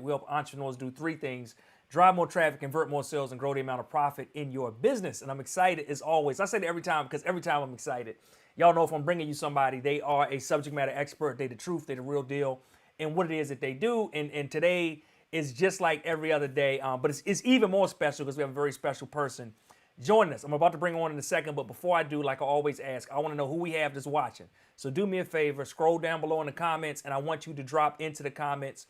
We help entrepreneurs do three things: drive more traffic, convert more sales, and grow the amount of profit in your business. And I'm excited as always. I say it every time because every time I'm excited. Y'all know if I'm bringing you somebody, they are a subject matter expert. They the truth. They the real deal in what it is that they do. And today is just like every other day, but it's even more special because we have a very special person joining us. I'm about to bring her on in a second, but before I do, like I always ask, I want to know who we have that's watching. So do me a favor, scroll down below in the comments, and I want you to drop into the comments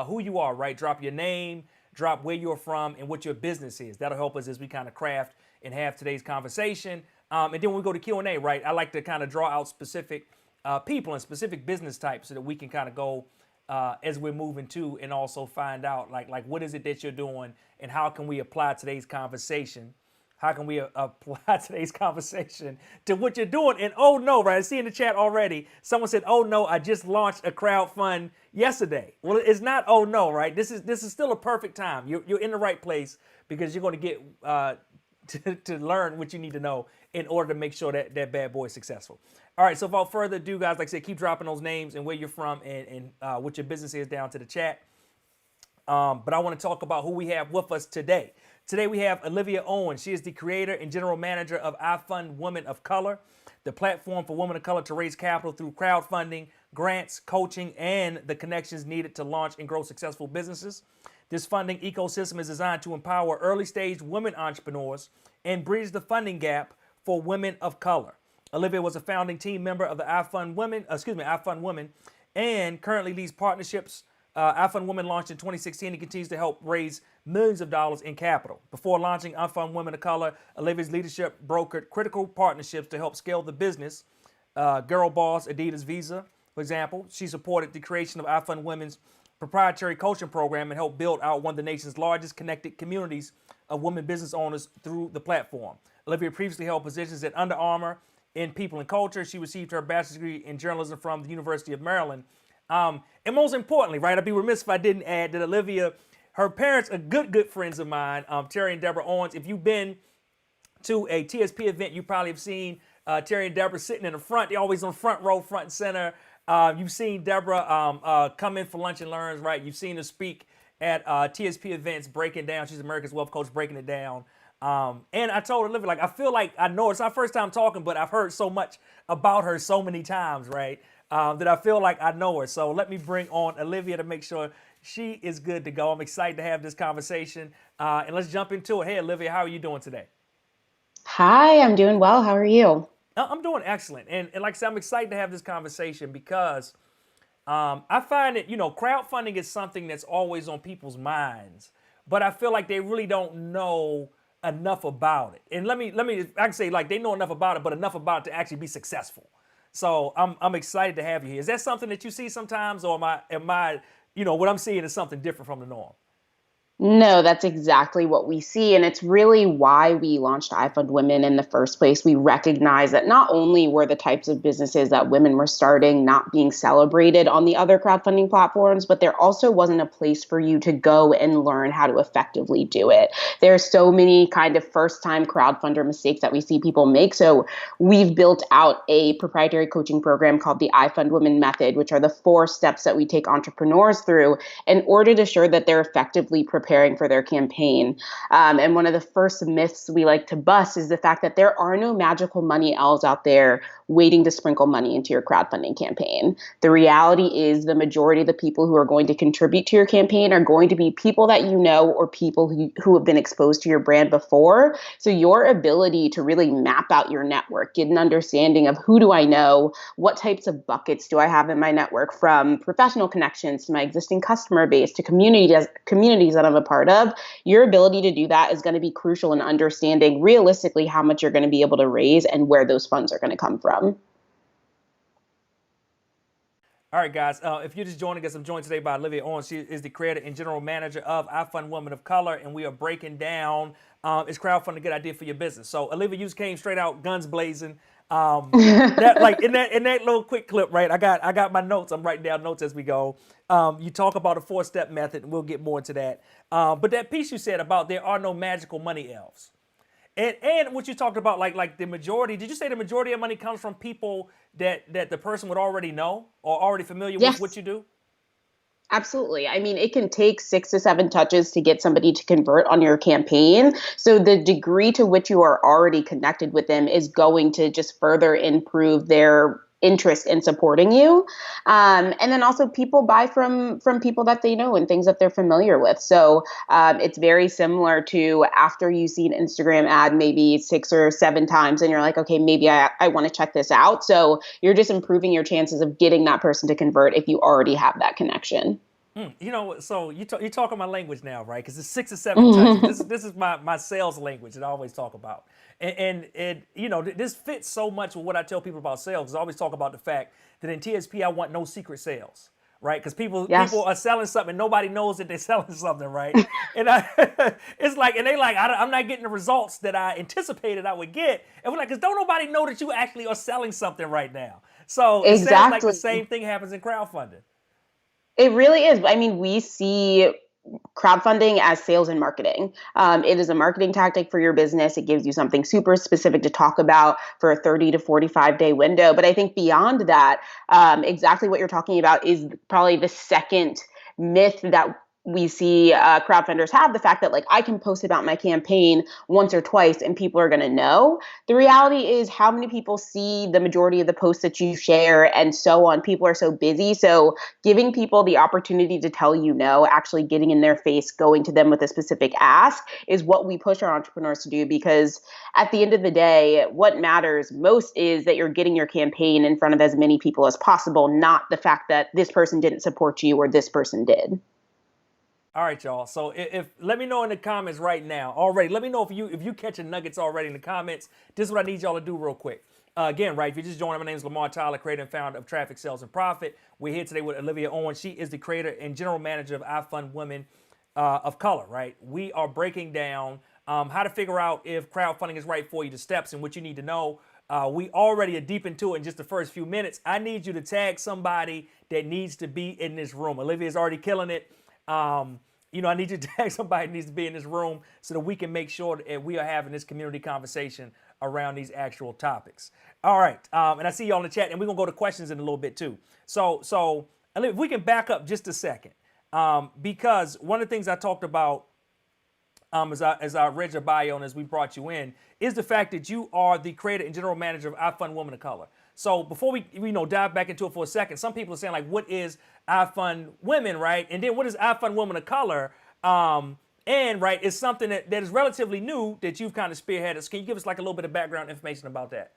who you are, right? Drop your name, drop where you're from, and what your business is. That'll help us as we kind of craft and have today's conversation. And then when we go to Q&A, right, I like to kind of draw out specific people and specific business types so that we can kind of go as we're moving to, and also find out like what is it that you're doing and how can we apply today's conversation. How can we apply today's conversation to what you're doing? And oh no, right? I see in the chat already, someone said, oh no, I just launched a crowdfund yesterday. Well, it's not oh no, right? This is still a perfect time. You're in the right place because you're going to get to learn what you need to know in order to make sure that that bad boy is successful. All right, so without further ado, guys, like I said, keep dropping those names and where you're from and what your business is down to the chat. But I want to talk about who we have with us today. Today we have Olivia Owens. She is the creator and general manager of IFundWomen of Color, the platform for women of color to raise capital through crowdfunding, grants, coaching, and the connections needed to launch and grow successful businesses. This funding ecosystem is designed to empower early-stage women entrepreneurs and bridge the funding gap for women of color. Olivia was a founding team member of the IFundWomen, and currently leads partnerships. IFundWomen launched in 2016 and continues to help raise millions of dollars in capital. Before launching IFundWomen of Color, Olivia's leadership brokered critical partnerships to help scale the business. Girl Boss, Adidas, Visa, for example. She supported the creation of IFundWomen's proprietary coaching program and helped build out one of the nation's largest connected communities of women business owners through the platform. Olivia previously held positions at Under Armour in people and culture. She received her bachelor's degree in journalism from the University of Maryland. And most importantly, right, I'd be remiss if I didn't add that Olivia, her parents are good friends of mine, Terry and Deborah Owens. If you've been to a TSP event, you probably have seen Terry and Deborah sitting in the front. They're always on front row, front and center. You've seen Deborah come in for lunch and learns, right? You've seen her speak at TSP events, breaking down. She's America's Wealth Coach, breaking it down. And I told Olivia, like, I feel like I know her. It's our first time talking, but I've heard so much about her so many times, right? That I feel like I know her. So let me bring on Olivia to make sure she is good to go. I'm excited to have this conversation. And let's jump into it. Hey, Olivia, how are you doing today? Hi, I'm doing well. How are you? I'm doing excellent. And like I said, I'm excited to have this conversation because I find that, crowdfunding is something that's always on people's minds, but I feel like they really don't know enough about it. And I can say like they know enough about it, but enough about it to actually be successful. So I'm excited to have you here. Is that something that you see sometimes, or am I, what I'm seeing is something different from the norm? No, that's exactly what we see. And it's really why we launched IFundWomen in the first place. We recognize that not only were the types of businesses that women were starting not being celebrated on the other crowdfunding platforms, but there also wasn't a place for you to go and learn how to effectively do it. There are so many kind of first-time crowdfunder mistakes that we see people make. So we've built out a proprietary coaching program called the IFundWomen Method, which are the 4 steps that we take entrepreneurs through in order to ensure that they're effectively preparing for their campaign. And one of the first myths we like to bust is the fact that there are no magical money elves out there waiting to sprinkle money into your crowdfunding campaign. The reality is the majority of the people who are going to contribute to your campaign are going to be people that you know or people who have been exposed to your brand before. So your ability to really map out your network, get an understanding of who do I know, what types of buckets do I have in my network, from professional connections to my existing customer base to communities that I'm a part of, your ability to do that is going to be crucial in understanding realistically how much you're going to be able to raise and where those funds are going to come from. All right, guys, if you're just joining us, I'm joined today by Olivia Owens. She is the creator and general manager of IFundWomen of Color, and we are breaking down is crowdfunding a good idea for your business? So, Olivia, you just came straight out guns blazing. Like in that little quick clip, right? I got my notes. I'm writing down notes as we go. You talk about a 4-step method, and we'll get more into that. But that piece you said about there are no magical money elves. And what you talked about, like the majority, did you say the majority of money comes from people that the person would already know or already familiar with Yes. what you do? Absolutely. I mean, it can take 6 to 7 touches to get somebody to convert on your campaign. So the degree to which you are already connected with them is going to just further improve their interest in supporting you. And then also people buy from people that they know and things that they're familiar with. So it's very similar to after you see an Instagram ad maybe 6 or 7 times and you're like, okay, maybe I want to check this out. So you're just improving your chances of getting that person to convert if you already have that connection. So you're talking my language now, right? Because it's 6 or 7 touches. This is my sales language that I always talk about, and this fits so much with what I tell people about sales. 'Cause I always talk about the fact that in TSP I want no secret sales, right? Because people Yes. are selling something, and nobody knows that they're selling something, right? And it's like, and they like, I'm not getting the results that I anticipated I would get, and we're like, because don't nobody know that you actually are selling something right now. So it sounds like the Exactly. same thing happens in crowdfunding. It really is. I mean, we see crowdfunding as sales and marketing. It is a marketing tactic for your business. It gives you something super specific to talk about for a 30 to 45-day window. But I think beyond that, exactly what you're talking about is probably the second myth that we see crowdfunders have, the fact that like I can post about my campaign once or twice and people are going to know. The reality is how many people see the majority of the posts that you share and so on. People are so busy. So giving people the opportunity to tell you no, actually getting in their face, going to them with a specific ask is what we push our entrepreneurs to do, because at the end of the day, what matters most is that you're getting your campaign in front of as many people as possible, not the fact that this person didn't support you or this person did. All right, y'all. So if let me know in the comments right now already. Let me know if you catching nuggets already in the comments. This is what I need y'all to do real quick. Again, right? If you just joined, my name is Lamar Tyler, creator and founder of Traffic Sales and Profit. We're here today with Olivia Owens. She is the creator and general manager of IFundWomen of Color. Right? We are breaking down how to figure out if crowdfunding is right for you, the steps and what you need to know. We already are deep into it in just the first few minutes. I need you to tag somebody that needs to be in this room. Olivia is already killing it. I need you to tag somebody who needs to be in this room so that we can make sure that we are having this community conversation around these actual topics. All right. And I see you all in the chat, and we're going to go to questions in a little bit too. So if we can back up just a second, because one of the things I talked about as I read your bio and as we brought you in, is the fact that you are the creator and general manager of IFundWomen of Color. So before we dive back into it for a second, some people are saying like, what is IFundWomen, right? And then what is IFundWomen of Color? And right, it's something that is relatively new that you've kind of spearheaded. So can you give us like a little bit of background information about that?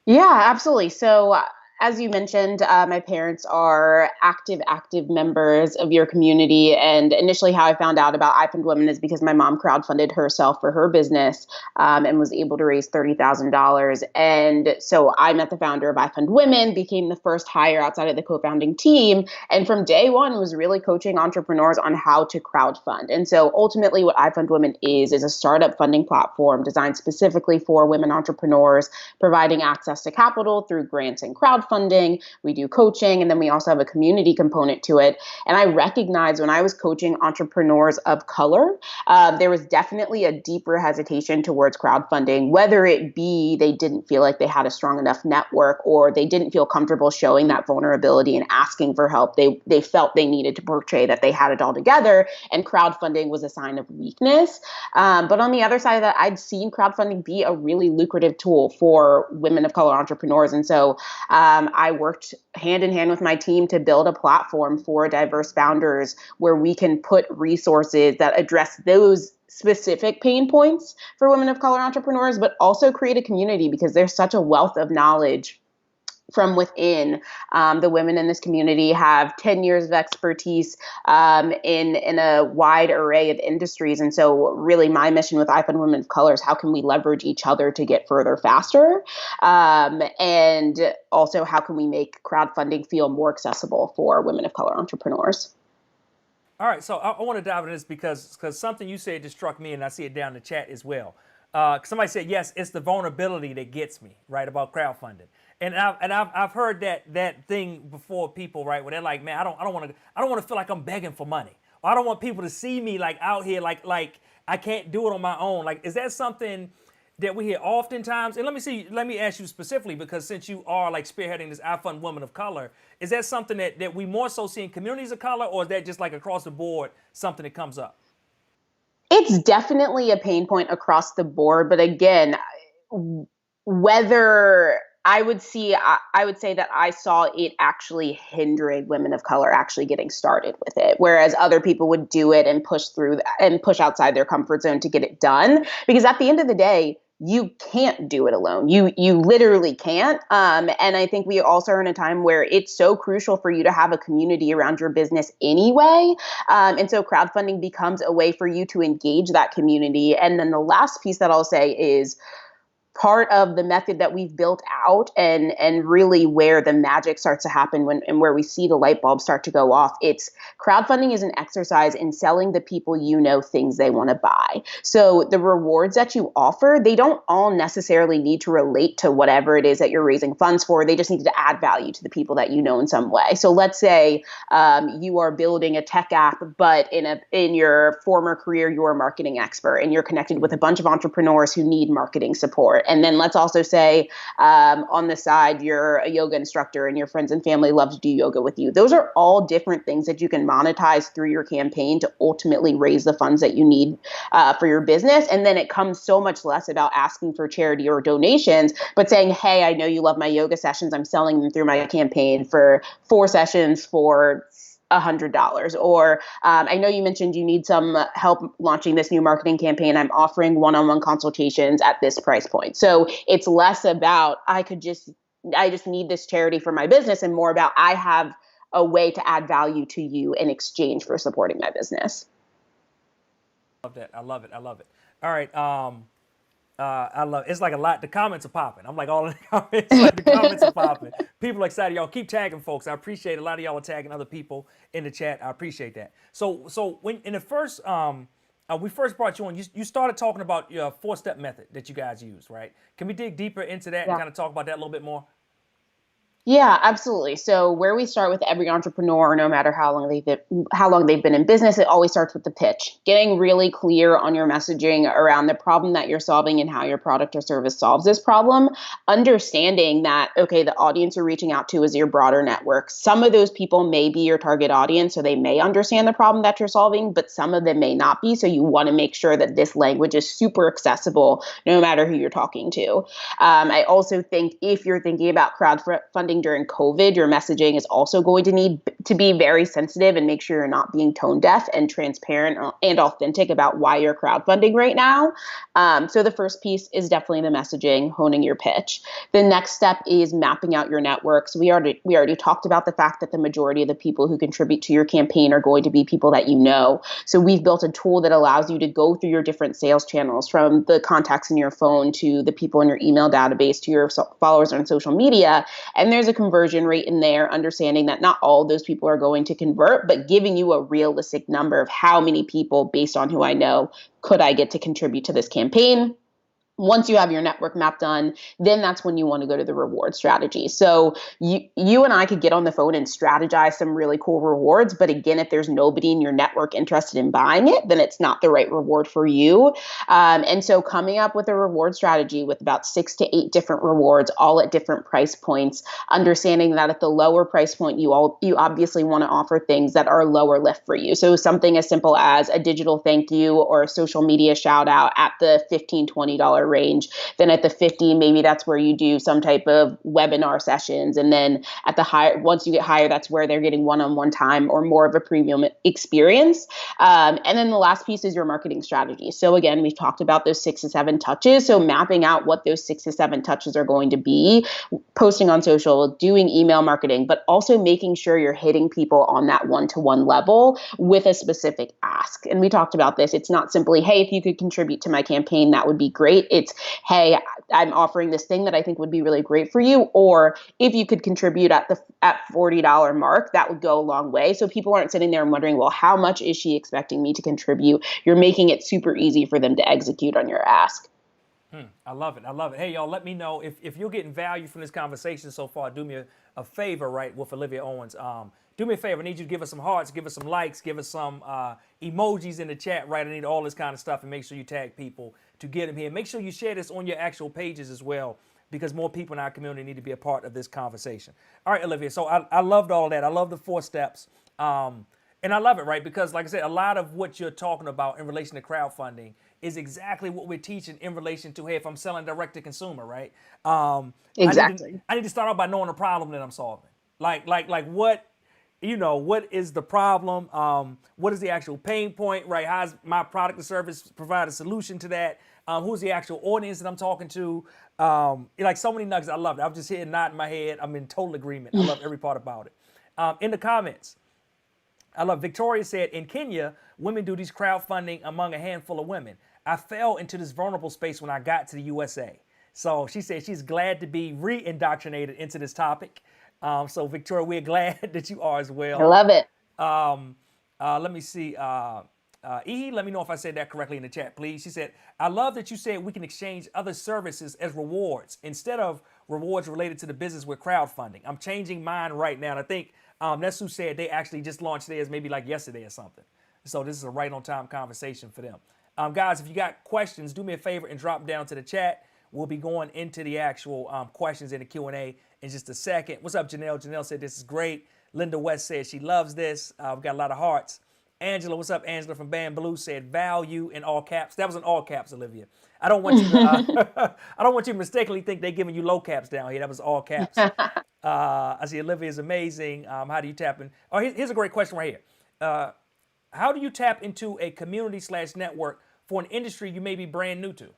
Yeah, absolutely. So, as you mentioned, my parents are active members of your community. And initially, how I found out about iFundWomen is because my mom crowdfunded herself for her business and was able to raise $30,000. And so I met the founder of iFundWomen, became the first hire outside of the co-founding team. And from day one, was really coaching entrepreneurs on how to crowdfund. And so ultimately, what iFundWomen is a startup funding platform designed specifically for women entrepreneurs, providing access to capital through grants and crowdfunding. We do coaching, and then we also have a community component to it. And I recognize when I was coaching entrepreneurs of color, there was definitely a deeper hesitation towards crowdfunding, whether it be they didn't feel like they had a strong enough network or they didn't feel comfortable showing that vulnerability and asking for help. They felt they needed to portray that they had it all together, and crowdfunding was a sign of weakness. But on the other side of that, I'd seen crowdfunding be a really lucrative tool for women of color entrepreneurs. And so I worked hand in hand with my team to build a platform for diverse founders where we can put resources that address those specific pain points for women of color entrepreneurs, but also create a community because there's such a wealth of knowledge from within. The women in this community have 10 years of expertise in a wide array of industries. And so really my mission with iFundWomen of Color is how can we leverage each other to get further faster? And also how can we make crowdfunding feel more accessible for women of color entrepreneurs? All right, so I want to dive into this because something you said just struck me, and I see it down in the chat as well. Somebody said, yes, it's the vulnerability that gets me, right, about crowdfunding. And I've heard that thing before, people, right, where they're like, man, I don't want to feel like I'm begging for money. Or I don't want people to see me like out here like I can't do it on my own. Like, is that something that we hear oftentimes, and let me ask you specifically, because since you are like spearheading this IFundWomen of color, is that something that we more so see in communities of color, or is that just like across the board something that comes up? It's definitely a pain point across the board, but again, whether I would say that I saw it actually hindering women of color actually getting started with it, whereas other people would do it and push through and push outside their comfort zone to get it done. Because at the end of the day, you can't do it alone. You literally can't. And I think we also are in a time where it's so crucial for you to have a community around your business anyway. And so crowdfunding becomes a way for you to engage that community. And then the last piece that I'll say is part of the method that we've built out and really where the magic starts to happen when and where we see the light bulbs start to go off. It's crowdfunding is an exercise in selling the people things they want to buy. So the rewards that you offer, they don't all necessarily need to relate to whatever it is that you're raising funds for. They just need to add value to the people that you know in some way. So let's say you are building a tech app, but in your former career, you're a marketing expert and you're connected with a bunch of entrepreneurs who need marketing support. And then let's also say on the side, you're a yoga instructor and your friends and family love to do yoga with you. Those are all different things that you can monetize through your campaign to ultimately raise the funds that you need for your business. And then it comes so much less about asking for charity or donations, but saying, hey, I know you love my yoga sessions. I'm selling them through my campaign for 4 sessions for $100. Or I know you mentioned you need some help launching this new marketing campaign. I'm offering one-on-one consultations at this price point. So it's less about I just need this charity for my business, and more about I have a way to add value to you in exchange for supporting my business. Love that. I love it. I love it. All right. I love it's like a lot. The comments are popping. I'm like all of the comments, like the comments are popping. People are excited. Y'all keep tagging folks. I appreciate it. A lot of y'all are tagging other people in the chat. I appreciate that. So when in the first we first brought you on, you started talking about your 4-step method that you guys use, right? Can we dig deeper into that and kind of talk about that a little bit more? Yeah, absolutely. So where we start with every entrepreneur, no matter how long they've been in business, it always starts with the pitch. Getting really clear on your messaging around the problem that you're solving and how your product or service solves this problem. Understanding that, okay, the audience you're reaching out to is your broader network. Some of those people may be your target audience, so they may understand the problem that you're solving, but some of them may not be. So you want to make sure that this language is super accessible, no matter who you're talking to. I also think if you're thinking about crowdfunding during COVID, your messaging is also going to need to be very sensitive and make sure you're not being tone deaf and transparent and authentic about why you're crowdfunding right now. So the first piece is definitely the messaging, honing your pitch. The next step is mapping out your networks. We already talked about the fact that the majority of the people who contribute to your campaign are going to be people that you know. So we've built a tool that allows you to go through your different sales channels, from the contacts in your phone to the people in your email database to your followers on social media. And there's a conversion rate in there, understanding that not all of those people are going to convert, but giving you a realistic number of how many people, based on who I know, could I get to contribute to this campaign. Once you have your network map done, then that's when you want to go to the reward strategy. So you and I could get on the phone and strategize some really cool rewards. But again, if there's nobody in your network interested in buying it, then it's not the right reward for you. And so coming up with a reward strategy with about 6 to 8 different rewards, all at different price points, understanding that at the lower price point, you obviously want to offer things that are lower lift for you. So something as simple as a digital thank you or a social media shout out at the $15, $20 range. Then at the 50, maybe that's where you do some type of webinar sessions. And then at the higher, once you get higher, that's where they're getting one-on-one time or more of a premium experience. And then the last piece is your marketing strategy. So again, we've talked about those 6 to 7 touches. So mapping out what those 6 to 7 touches are going to be, posting on social, doing email marketing, but also making sure you're hitting people on that one-to-one level with a specific ask. And we talked about this. It's not simply, hey, if you could contribute to my campaign, that would be great. It's, hey, I'm offering this thing that I think would be really great for you. Or if you could contribute at $40 mark, that would go a long way. So people aren't sitting there and wondering, well, how much is she expecting me to contribute? You're making it super easy for them to execute on your ask. I love it. I love it. Hey, y'all, let me know if you're getting value from this conversation so far. Do me a favor, right, with Olivia Owens. Do me a favor. I need you to give us some hearts, give us some likes, give us some emojis in the chat, right? I need all this kind of stuff, and make sure you tag people to get them here. Make sure you share this on your actual pages as well, because more people in our community need to be a part of this conversation. All right, Olivia. So I loved all of that. I love the 4 steps. And I love it, right? Because like I said, a lot of what you're talking about in relation to crowdfunding is exactly what we're teaching in relation to, hey, if I'm selling direct to consumer, right? Exactly. I need to start off by knowing the problem that I'm solving. Like what, what is the problem? What is the actual pain point, right? How's my product or service provide a solution to that? Who's the actual audience that I'm talking to? Like so many nuggets. I love it. I'm just here nodding my head. I'm in total agreement. I love every part about it. In the comments, I love Victoria said, in Kenya, women do these crowdfunding among a handful of women. I fell into this vulnerable space when I got to the USA. So she said she's glad to be re-indoctrinated into this topic. So Victoria, we're glad that you are as well. I love it. Let me see. Ihi, let me know if I said that correctly in the chat, please. She said, I love that you said we can exchange other services as rewards instead of rewards related to the business with crowdfunding. I'm changing mine right now. And I think that's who said they actually just launched theirs maybe like yesterday or something. So this is a right on time conversation for them. Guys, if you got questions, do me a favor and drop them down to the chat. We'll be going into the actual questions in the Q&A in just a second. What's up, Janelle? Janelle said this is great. Linda West said she loves this. We've got a lot of hearts. Angela, what's up? Angela from Band Blue said value in all caps. That was in all caps, Olivia. I don't want you to I don't want you to mistakenly think they're giving you low caps down here. That was all caps. I see Olivia is amazing. How do you tap in? Oh, here's a great question right here. How do you tap into a community/network for an industry you may be brand new to?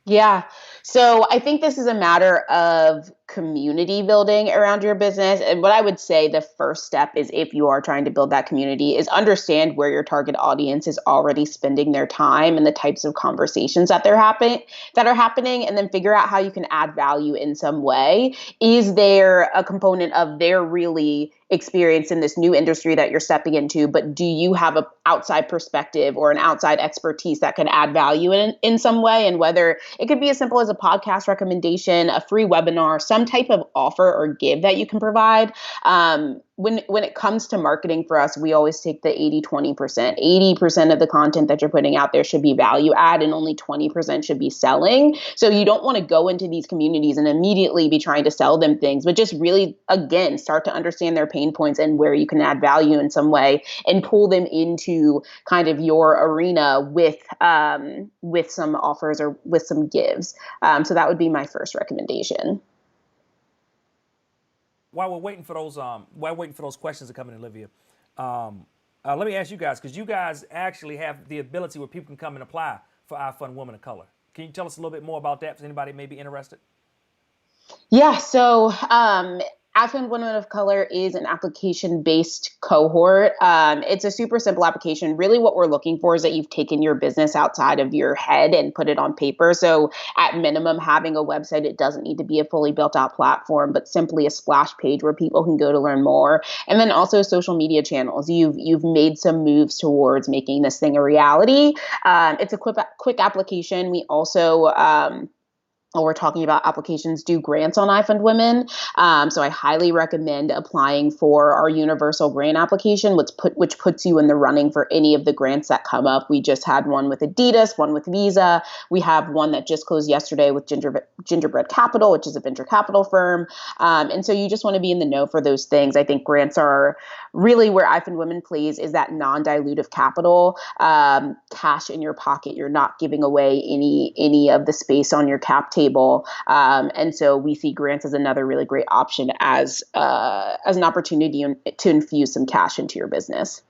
Yeah. So I think this is a matter of community building around your business. And what I would say the first step is, if you are trying to build that community, is understand where your target audience is already spending their time and the types of conversations that are happening, and then figure out how you can add value in some way. Is there a component of their really experience in this new industry that you're stepping into, but do you have an outside perspective or an outside expertise that can add value in some way? And whether it could be as simple as a podcast recommendation, a free webinar, some type of offer or give that you can provide. When it comes to marketing for us, we always take the 80-20%. 80% of the content that you're putting out there should be value add, and only 20% should be selling. So you don't want to go into these communities and immediately be trying to sell them things, but just really, again, start to understand their pain points and where you can add value in some way and pull them into kind of your arena with some offers or with some gives. So that would be my first recommendation. While we're waiting for those questions to come in, Olivia, let me ask you guys, because you guys actually have the ability where people can come and apply for IFundWomen of Color. Can you tell us a little bit more about that for anybody who may be interested? Yeah. So IFundWomen of Color is an application-based cohort. It's a super simple application. Really what we're looking for is that you've taken your business outside of your head and put it on paper. So at minimum, having a website, it doesn't need to be a fully built out platform, but simply a splash page where people can go to learn more. And then also social media channels. You've made some moves towards making this thing a reality. It's a quick application. We also, while we're talking about applications, do grants on IFundWomen. So I highly recommend applying for our universal grant application, which puts you in the running for any of the grants that come up. We just had one with Adidas, one with Visa. We have one that just closed yesterday with Gingerbread Capital, which is a venture capital firm. And so you just want to be in the know for those things. I think grants are really where IFundWomen plays, is that non-dilutive capital, cash in your pocket. You're not giving away any of the space on your cap table. And so we see grants as another really great option as an opportunity to infuse some cash into your business.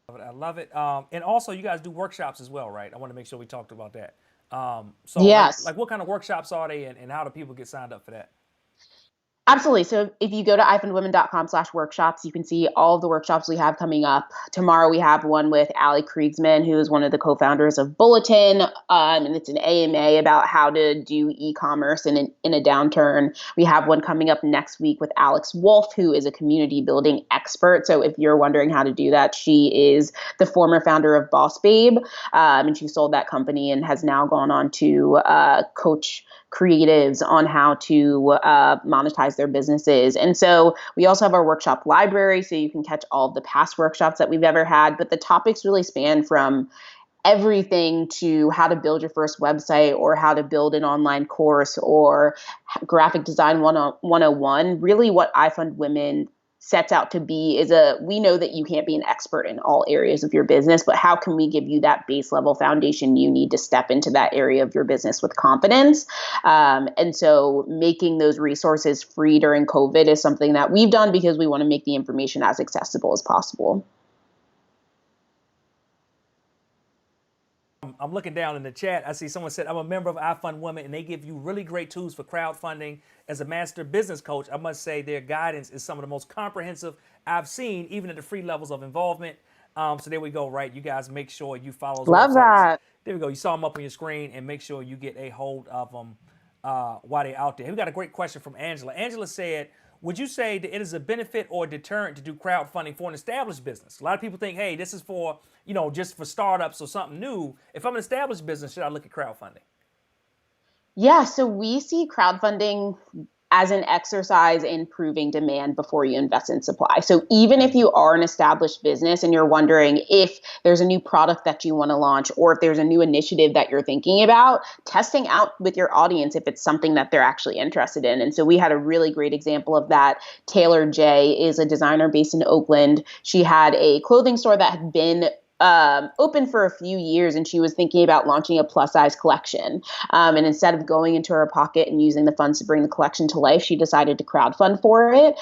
I love it. And also you guys do workshops as well, right? I want to make sure we talked about that. So yes. like what kind of workshops are they, and how do people get signed up for that? Absolutely. So if you go to ifundwomen.com/workshops, you can see all of the workshops we have coming up. Tomorrow we have one with Allie Kriegsman, who is one of the co-founders of Bulletin, and it's an AMA about how to do e-commerce in a downturn. We have one coming up next week with Alex Wolf, who is a community building expert. So if you're wondering how to do that, she is the former founder of Boss Babe, and she sold that company and has now gone on to coach creatives on how to monetize their businesses. And so we also have our workshop library, so you can catch all of the past workshops that we've ever had. But the topics really span from everything to how to build your first website or how to build an online course or graphic design 101. Really what IFundWomen sets out to be is we know that you can't be an expert in all areas of your business, but how can we give you that base level foundation you need to step into that area of your business with confidence? And so making those resources free during COVID is something that we've done because we want to make the information as accessible as possible. I'm looking down in the chat. I see someone said, I'm a member of IFundWomen, and they give you really great tools for crowdfunding. As a master business coach, I must say their guidance is some of the most comprehensive I've seen, even at the free levels of involvement. So there we go, right? You guys make sure you follow those Love websites. that. There we go. You saw them up on your screen, and make sure you get a hold of them while they're out there. We got a great question from Angela. Angela said, would you say that it is a benefit or a deterrent to do crowdfunding for an established business? A lot of people think, hey, this is for, just for startups or something new. If I'm an established business, should I look at crowdfunding? Yeah, so we see crowdfunding as an exercise in proving demand before you invest in supply. So even if you are an established business and you're wondering if there's a new product that you want to launch or if there's a new initiative that you're thinking about, testing out with your audience if it's something that they're actually interested in. And so we had a really great example of that. Taylor J is a designer based in Oakland. She had a clothing store that had been open for a few years, and she was thinking about launching a plus size collection. And instead of going into her pocket and using the funds to bring the collection to life, she decided to crowdfund for it.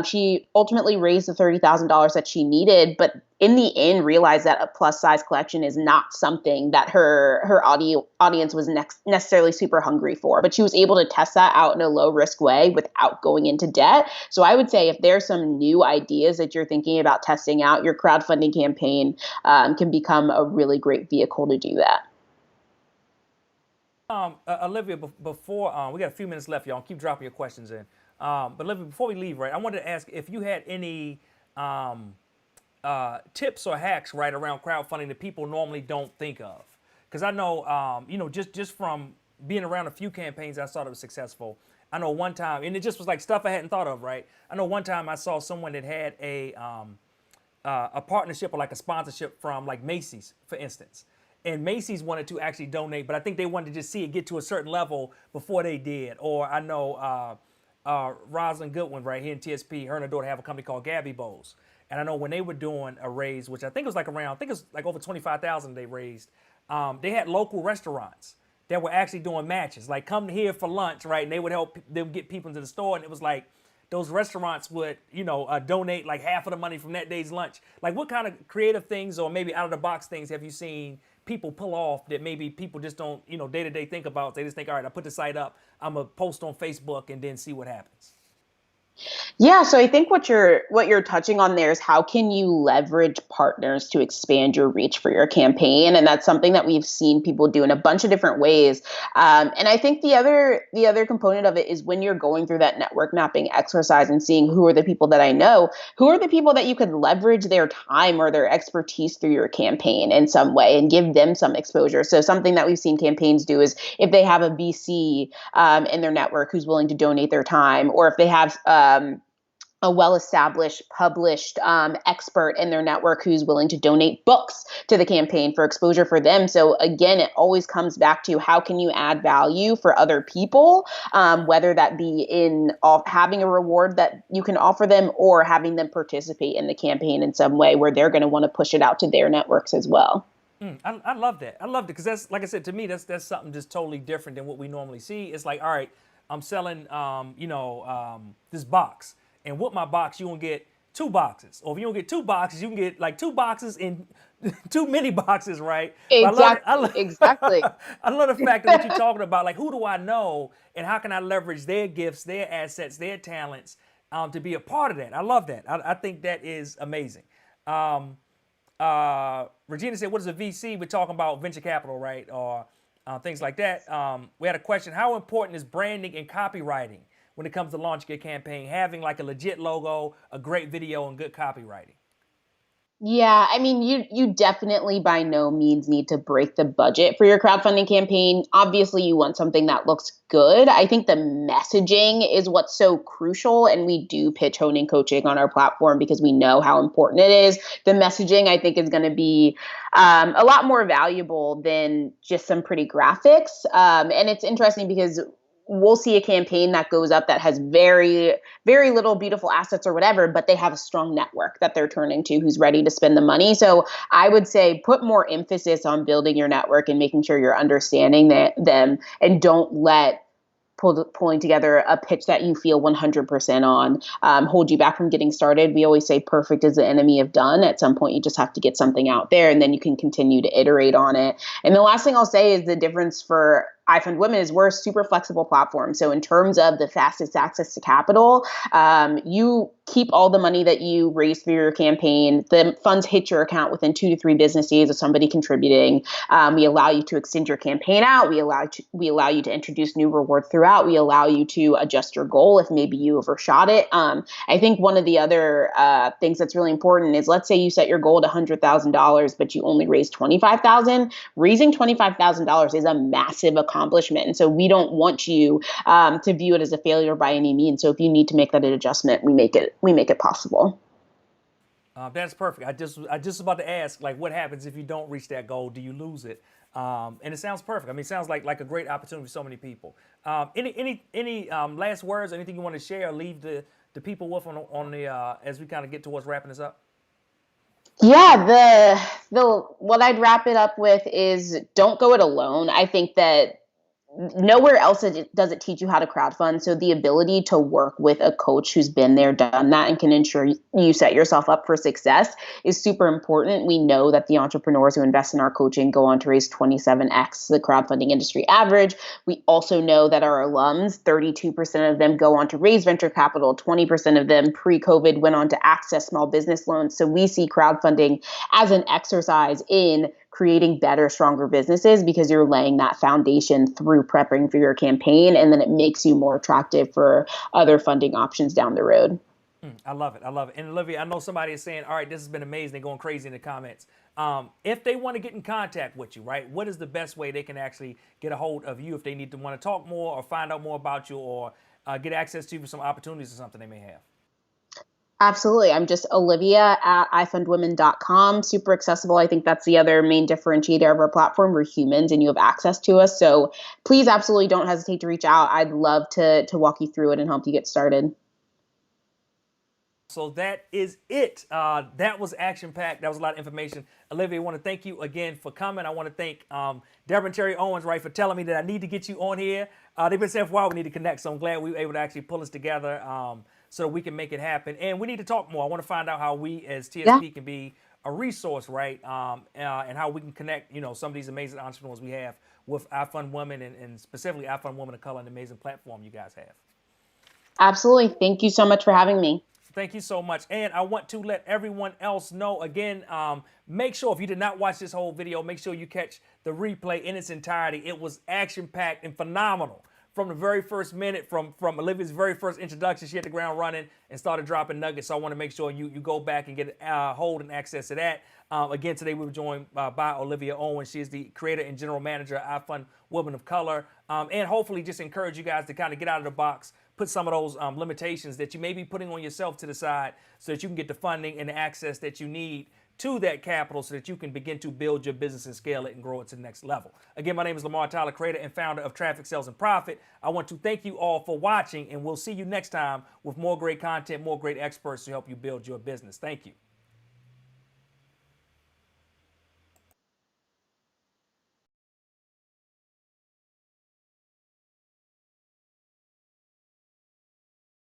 She ultimately raised the $30,000 that she needed, but in the end realized that a plus size collection is not something that her audience was necessarily super hungry for. But she was able to test that out in a low risk way without going into debt. So I would say if there's some new ideas that you're thinking about testing out, your crowdfunding campaign can become a really great vehicle to do that. Olivia, before we got a few minutes left, y'all. Keep dropping your questions in. But Olivia, before we leave, right, I wanted to ask if you had any tips or hacks, right, around crowdfunding that people normally don't think of. Because I know, just from being around a few campaigns, I saw that was successful. I know one time, and it just was like stuff I hadn't thought of, right? I know one time I saw someone that had a partnership or like a sponsorship from like Macy's, for instance. And Macy's wanted to actually donate, but I think they wanted to just see it get to a certain level before they did. Or I know Rosalind Goodwin, right here in TSP, her and her daughter have a company called Gabby Bowls. And I know when they were doing a raise, which I think was like around, I think it was like over 25,000 they raised. They had local restaurants that were actually doing matches, like come here for lunch, right? And they would help them get people into the store. And it was like those restaurants would, donate like half of the money from that day's lunch. Like what kind of creative things or maybe out of the box things have you seen people pull off that maybe people just don't, day to day think about? They just think, all right, I put the site up, I'm gonna post on Facebook and then see what happens. Yeah, so I think what you're touching on there is how can you leverage partners to expand your reach for your campaign, and that's something that we've seen people do in a bunch of different ways. And I think the other component of it is when you're going through that network mapping exercise and seeing who are the people that I know, who are the people that you could leverage their time or their expertise through your campaign in some way and give them some exposure. So something that we've seen campaigns do is if they have a VC in their network who's willing to donate their time, or if they have a well-established, published expert in their network who's willing to donate books to the campaign for exposure for them. So again, it always comes back to how can you add value for other people, whether that be in having a reward that you can offer them or having them participate in the campaign in some way where they're going to want to push it out to their networks as well. I love that. I love it because that's, like I said, to me, that's something just totally different than what we normally see. It's like, all right, I'm selling, this box. And with my box, you're going to get 2 boxes. Or if you don't get 2 boxes, you can get like 2 boxes in 2 mini boxes, right? Exactly. I love the fact that what you're talking about, like who do I know and how can I leverage their gifts, their assets, their talents to be a part of that. I love that. I think that is amazing. Regina said, what is a VC? We're talking about venture capital, right? Or things like that. We had a question. How important is branding and copywriting when it comes to launching your campaign, having like a legit logo, a great video, and good copywriting? Yeah, I mean, you definitely by no means need to break the budget for your crowdfunding campaign. Obviously, you want something that looks good. I think the messaging is what's so crucial, and we do pitch honing coaching on our platform because we know how important it is. The messaging, I think, is going to be a lot more valuable than just some pretty graphics. And it's interesting because we'll see a campaign that goes up that has very, very little beautiful assets or whatever, but they have a strong network that they're turning to who's ready to spend the money. So I would say put more emphasis on building your network and making sure you're understanding them, and don't let pulling together a pitch that you feel 100% on hold you back from getting started. We always say perfect is the enemy of done. At some point, you just have to get something out there, and then you can continue to iterate on it. And the last thing I'll say is the difference for IFundWomen is we're a super flexible platform. So in terms of the fastest access to capital, you keep all the money that you raise through your campaign. The funds hit your account within 2 to 3 business days of somebody contributing. We allow you to extend your campaign out. We allow you to introduce new rewards throughout. We allow you to adjust your goal if maybe you overshot it. I think one of the other things that's really important is, let's say you set your goal at $100,000, but you only raised $25,000. Raising $25,000 is a massive accomplishment, and so we don't want you to view it as a failure by any means. So if you need to make that an adjustment, we make it possible. That's perfect. I just about to ask, like, what happens if you don't reach that goal? Do you lose it? And it sounds perfect. I mean, it sounds like a great opportunity for so many people. Any last words? Anything you want to share or leave the people with on the as we kind of get towards wrapping this up? Yeah, the what I'd wrap it up with is, don't go it alone. I think that nowhere else does it teach you how to crowdfund. So the ability to work with a coach who's been there, done that, and can ensure you set yourself up for success is super important. We know that the entrepreneurs who invest in our coaching go on to raise 27x the crowdfunding industry average. We also know that our alums, 32% of them go on to raise venture capital, 20% of them pre-COVID went on to access small business loans. So we see crowdfunding as an exercise in creating better, stronger businesses, because you're laying that foundation through prepping for your campaign, and then it makes you more attractive for other funding options down the road. I love it. I love it. And Olivia, I know somebody is saying, all right, this has been amazing. They're going crazy in the comments. If they want to get in contact with you, right, what is the best way they can actually get a hold of you if they need to want to talk more or find out more about you, or get access to you for some opportunities or something they may have? Absolutely. I'm just Olivia at IFundWomen.com. Super accessible. I think that's the other main differentiator of our platform. We're humans and you have access to us. So please absolutely don't hesitate to reach out. I'd love to walk you through it and help you get started. So that is it. That was action-packed. That was a lot of information. Olivia, I want to thank you again for coming. I want to thank Deborah and Terry Owens, right, for telling me that I need to get you on here. They've been saying for a while we need to connect, so I'm glad we were able to actually pull this together so that we can make it happen. And we need to talk more. I want to find out how we as TSP can be a resource, right, and how we can connect, some of these amazing entrepreneurs we have with IFundWomen, and specifically IFundWomen of Color, and the amazing platform you guys have. Absolutely. Thank you so much for having me. Thank you so much. And I want to let everyone else know again, make sure if you did not watch this whole video, make sure you catch the replay in its entirety. It was action-packed and phenomenal. From the very first minute, from Olivia's very first introduction, she hit the ground running and started dropping nuggets. So I want to make sure you go back and get hold and access to that. Again, today we were joined by Olivia Owens. She is the creator and general manager of IFundWomen of Color. And hopefully just encourage you guys to kind of get out of the box, put some of those limitations that you may be putting on yourself to the side, so that you can get the funding and the access that you need to that capital, so that you can begin to build your business and scale it and grow it to the next level. Again, my name is Lamar Tyler, creator and founder of Traffic, Sales, and Profit. I want to thank you all for watching, and we'll see you next time with more great content, more great experts to help you build your business. Thank you.